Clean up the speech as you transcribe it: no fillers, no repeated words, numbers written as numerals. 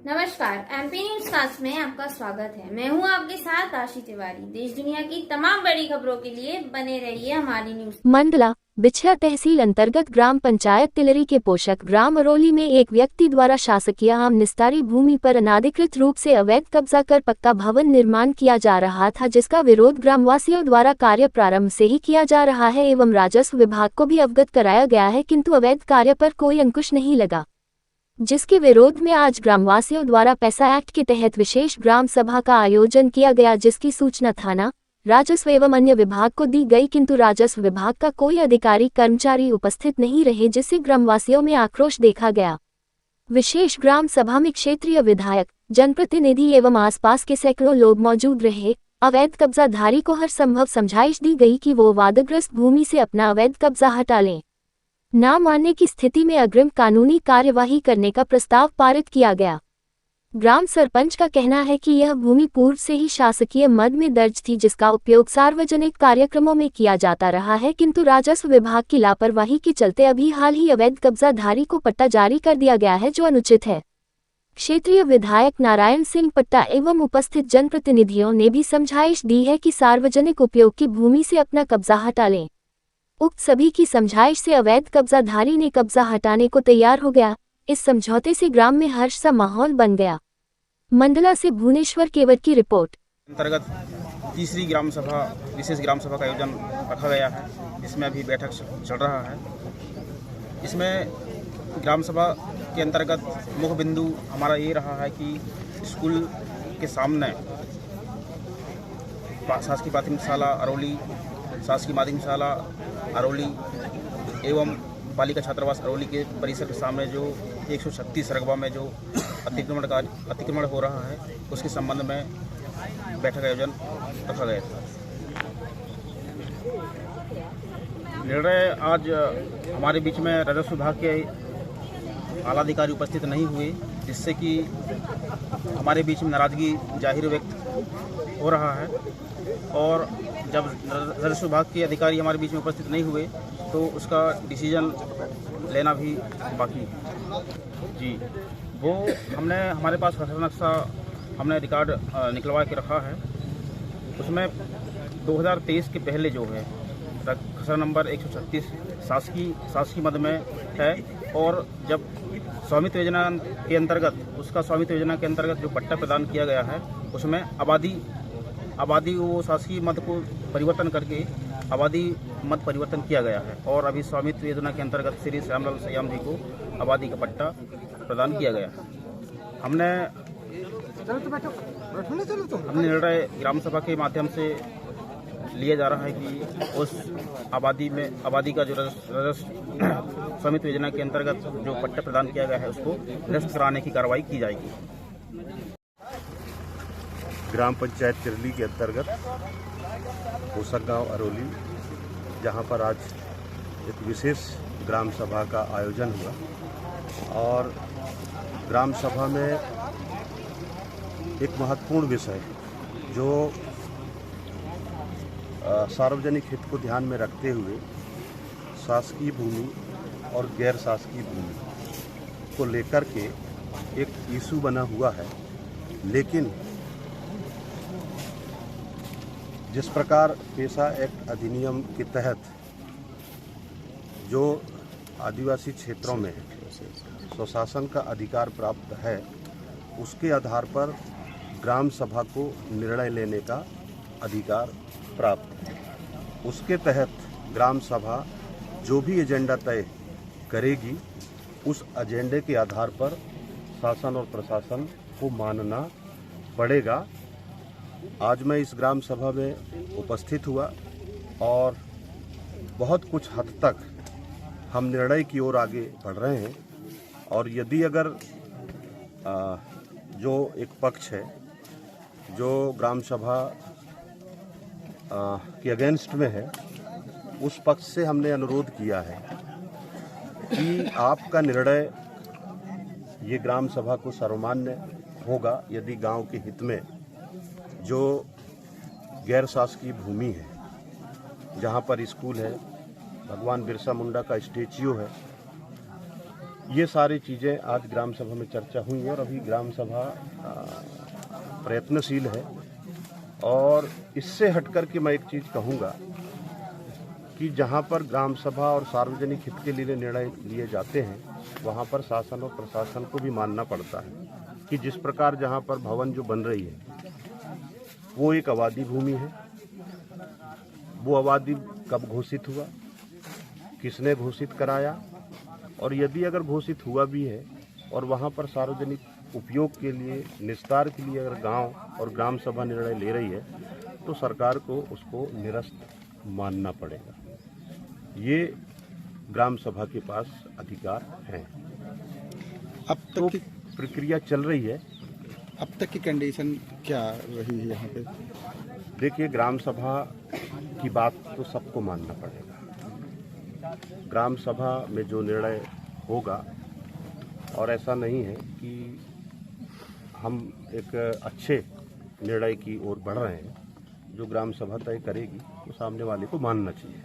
नमस्कार, MP news cast में आपका स्वागत है। मैं हूं आपके साथ आशी तिवारी। देश दुनिया की तमाम बड़ी खबरों के लिए बने रहिए हमारी न्यूज। मंडला बिछिया तहसील अंतर्गत ग्राम पंचायत तिलरी के पोषक ग्राम अरोली में एक व्यक्ति द्वारा शासकीय आम निस्तारी भूमि पर अनाधिकृत रूप से अवैध कब्जा कर पक्का भवन निर्माण किया जा रहा था, जिसका विरोध ग्रामवासियों द्वारा कार्य प्रारंभ से ही किया जा रहा है एवं राजस्व विभाग को भी अवगत कराया गया है, किंतु अवैध कार्य पर कोई अंकुश नहीं लगा, जिसके विरोध में आज ग्रामवासियों द्वारा पैसा एक्ट के तहत विशेष ग्राम सभा का आयोजन किया गया, जिसकी सूचना थाना, राजस्व एवं अन्य विभाग को दी गई, किंतु राजस्व विभाग का कोई अधिकारी कर्मचारी उपस्थित नहीं रहे, जिससे ग्रामवासियों में आक्रोश देखा गया। विशेष ग्राम सभा में क्षेत्रीय विधायक, जनप्रतिनिधि एवं आसपास के सैकड़ों लोग मौजूद रहे। अवैध कब्जाधारी को हर संभव समझाइश दी गई कि वो वादग्रस्त भूमि से अपना अवैध कब्जा हटा लें। ना मानने की स्थिति में अग्रिम कानूनी कार्यवाही करने का प्रस्ताव पारित किया गया। ग्राम सरपंच का कहना है कि यह भूमि पूर्व से ही शासकीय मद में दर्ज थी, जिसका उपयोग सार्वजनिक कार्यक्रमों में किया जाता रहा है, किंतु राजस्व विभाग की लापरवाही के चलते अभी हाल ही अवैध कब्जाधारी को पट्टा जारी कर दिया गया है, जो अनुचित है। क्षेत्रीय विधायक नारायण सिंह पट्टा एवं उपस्थित जनप्रतिनिधियों ने भी समझाइश दी है कि सार्वजनिक उपयोग की भूमि से अपना कब्जा हटा लें। उक्त सभी की समझाइश से अवैध कब्जाधारी ने कब्जा हटाने को तैयार हो गया। इस समझौते से ग्राम में हर्ष सा माहौल बन गया। मंडला से भुवनेश्वर केवट की रिपोर्ट। अंतर्गत तीसरी ग्राम सभा, विशेष ग्राम सभा का आयोजन रखा गया है, जिसमें अभी बैठक चल रहा है। इसमें ग्राम सभा के अंतर्गत मुख्य बिंदु हमारा ये रहा है कि स्कूल के सामने शासकीय प्राथमिक शाला अरोली, शासकीय माध्यमिक शाला अरोली एवं बालिका छात्रावास अरोली के परिसर के सामने जो 136 रकबा में जो अतिक्रमण हो रहा है, उसके संबंध में बैठक आयोजन रखा गया था। निर्णय आज हमारे बीच में राजस्व विभाग के आला अधिकारी उपस्थित नहीं हुए, जिससे कि हमारे बीच में नाराजगी जाहिर व्यक्त हो रहा है। और जब राजस्व विभाग के अधिकारी हमारे बीच में उपस्थित नहीं हुए तो उसका डिसीजन लेना भी बाकी है जी। वो हमारे पास खसरा नक्शा हमने रिकॉर्ड निकलवा के रखा है। उसमें 2023 के पहले जो है खसरा नंबर 136 शासकीय मद में है, और जब स्वामित्व योजना के अंतर्गत जो पट्टा प्रदान किया गया है, उसमें आबादी वो शासकीय मद को परिवर्तन करके आबादी मद परिवर्तन किया गया है, और अभी स्वामित्व योजना के अंतर्गत श्री श्यामलाल सयाम जी को आबादी का पट्टा प्रदान किया गया है। हमने निर्णय ग्राम सभा के माध्यम से लिया जा रहा है कि उस आबादी का जो राजस्व स्वामित्व योजना के अंतर्गत जो पट्टा प्रदान किया गया है, उसको निरस्त कराने की कार्रवाई की जाएगी। ग्राम पंचायत तिरली के अंतर्गत पोषक गांव अरोली, जहां पर आज एक विशेष ग्राम सभा का आयोजन हुआ, और ग्राम सभा में एक महत्वपूर्ण विषय जो सार्वजनिक हित को ध्यान में रखते हुए शासकीय भूमि और गैर शासकीय भूमि को लेकर के एक इशू बना हुआ है। लेकिन जिस प्रकार पेशा एक्ट अधिनियम के तहत जो आदिवासी क्षेत्रों में स्वशासन का अधिकार प्राप्त है, उसके आधार पर ग्राम सभा को निर्णय लेने का अधिकार प्राप्त है। उसके तहत ग्राम सभा जो भी एजेंडा तय करेगी, उस एजेंडे के आधार पर शासन और प्रशासन को मानना पड़ेगा। आज मैं इस ग्राम सभा में उपस्थित हुआ और बहुत कुछ हद तक हम निर्णय की ओर आगे बढ़ रहे हैं, और यदि अगर जो एक पक्ष है जो ग्राम सभा के अगेंस्ट में है, उस पक्ष से हमने अनुरोध किया है कि आपका निर्णय ये ग्राम सभा को सर्वमान्य होगा यदि गांव के हित में जो गैर शासकीय भूमि है, जहां पर स्कूल है, भगवान बिरसा मुंडा का स्टेच्यू है, ये सारी चीज़ें आज ग्राम सभा में चर्चा हुई और अभी ग्राम सभा प्रयत्नशील है। और इससे हटकर के मैं एक चीज़ कहूँगा कि जहाँ पर ग्राम सभा और सार्वजनिक हित के लिए निर्णय लिए जाते हैं वहाँ पर शासन और प्रशासन को भी मानना पड़ता है कि जिस प्रकार जहाँ पर भवन जो बन रही है वो एक आबादी भूमि है। वो आबादी कब घोषित हुआ, किसने घोषित कराया, और यदि अगर घोषित हुआ भी है और वहाँ पर सार्वजनिक उपयोग के लिए निस्तार के लिए अगर गांव और ग्राम सभा निर्णय ले रही है तो सरकार को उसको निरस्त मानना पड़ेगा। ये ग्राम सभा के पास अधिकार है। अब तो तक की प्रक्रिया चल रही है। अब तक की कंडीशन क्या रही है यहाँ पे? देखिए, ग्राम सभा की बात तो सबको मानना पड़ेगा। ग्राम सभा में जो निर्णय होगा, और ऐसा नहीं है कि हम एक अच्छे निर्णय की ओर बढ़ रहे हैं, जो ग्राम सभा तय करेगी तो सामने वाले को मानना चाहिए।